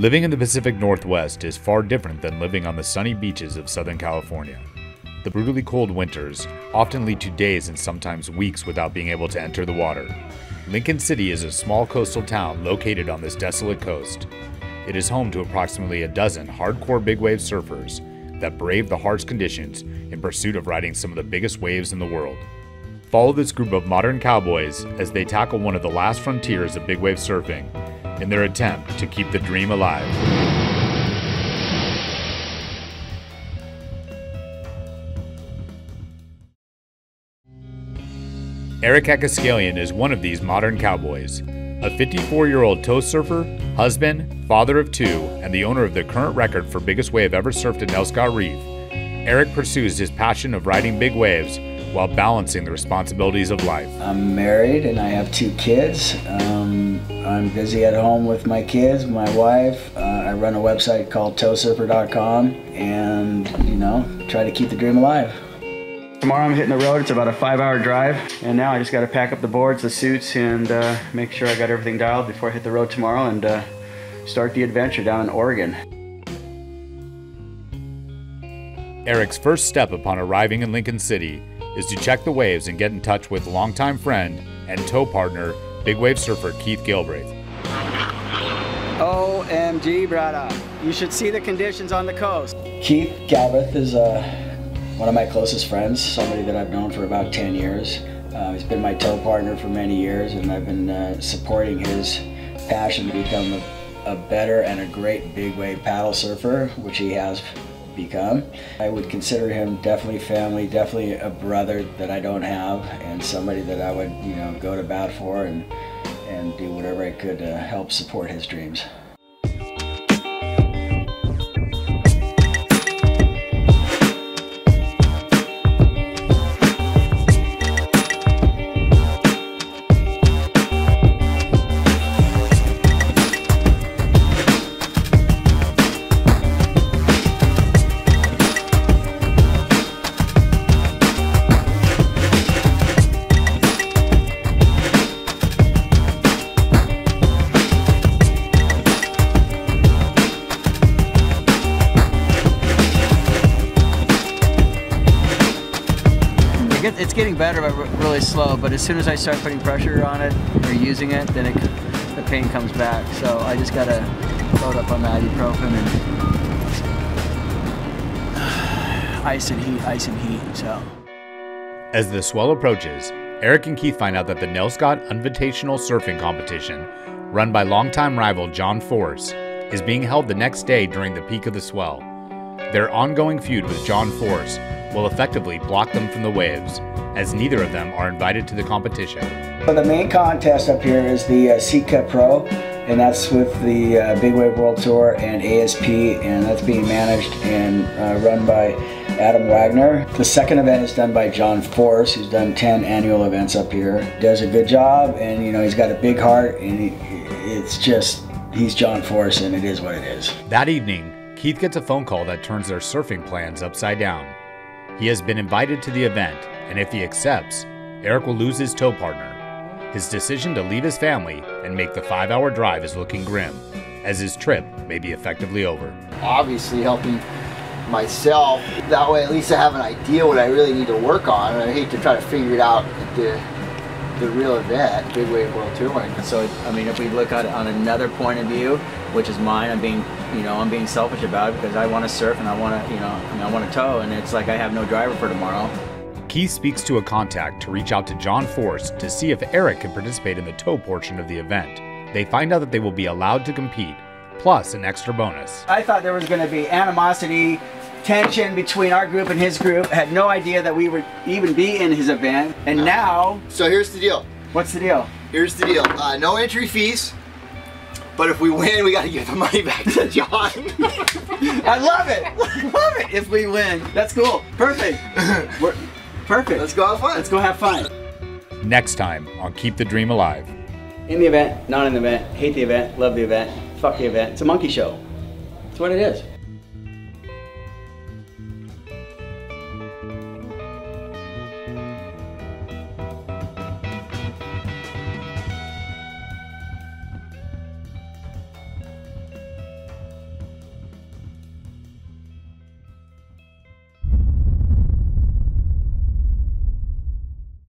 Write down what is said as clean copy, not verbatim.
Living in the Pacific Northwest is far different than living on the sunny beaches of Southern California. The brutally cold winters often lead to days and sometimes weeks without being able to enter the water. Lincoln City is a small coastal town located on this desolate coast. It is home to approximately a dozen hardcore big wave surfers that brave the harsh conditions in pursuit of riding some of the biggest waves in the world. Follow this group of modern cowboys as they tackle one of the last frontiers of big wave surfing in their attempt to keep the dream alive. Eric Akiskalian is one of these modern cowboys. A 54-year-old tow surfer, husband, father of two, and the owner of the current record for biggest wave ever surfed at Nelscott Reef, Eric pursues his passion of riding big waves while balancing the responsibilities of life. I'm married and I have 2 kids. I'm busy at home with my kids, my wife. I run a website called towsurfer.com and, try to keep the dream alive. Tomorrow I'm hitting the road. It's about a 5-hour drive, and now I just got to pack up the boards, the suits, and make sure I got everything dialed before I hit the road tomorrow and start the adventure down in Oregon. Eric's first step upon arriving in Lincoln City is to check the waves and get in touch with longtime friend and tow partner, big wave surfer Keith Galbraith. OMG, brother. You should see the conditions on the coast. Keith Galbraith is one of my closest friends, somebody that I've known for about 10 years. He's been my tow partner for many years, and I've been supporting his passion to become a better and a great big wave paddle surfer, which he has become. I would consider him definitely family, definitely a brother that I don't have, and somebody that I would, go to bat for and do whatever I could to help support his dreams. It's getting better, but really slow. But as soon as I start putting pressure on it or using it, then the pain comes back. So I just gotta load up on the ibuprofen and ice and heat. So as the swell approaches, Eric and Keith find out that the Nelscott Invitational Surfing Competition, run by longtime rival John Force, is being held the next day during the peak of the swell. Their ongoing feud with John Force will effectively block them from the waves, as neither of them are invited to the competition. So the main contest up here is the Seat Pro, and that's with the Big Wave World Tour and ASP, and that's being managed and run by Adam Wagner. The second event is done by John Force, who's done 10 annual events up here. Does a good job, and he's got a big heart, and he's John Force, and it is what it is. That evening, Keith gets a phone call that turns their surfing plans upside down. He has been invited to the event, and if he accepts, Eric will lose his tow partner. His decision to leave his family and make the 5-hour drive is looking grim, as his trip may be effectively over. Obviously helping myself, that way at least I have an idea what I really need to work on, and I hate to try to figure it out at the real event, Big Wave World Touring. So if we look at it on another point of view, which is mine, I'm being selfish about it because I want to surf and I want to, I want to tow, and it's like I have no driver for tomorrow. Keith speaks to a contact to reach out to John Force to see if Eric can participate in the tow portion of the event. They find out that they will be allowed to compete, plus an extra bonus. I thought there was going to be animosity, tension between our group and his group. Had no idea that we would even be in his event, and now... So here's the deal. What's the deal? Here's the deal. No entry fees. But if we win, we got to give the money back to John. I love it. I love it. If we win, that's cool. Perfect. Perfect. Let's go have fun. Let's go have fun. Next time on Keep the Dream Alive. In the event, not in the event, hate the event, love the event, fuck the event. It's a monkey show. It's what it is.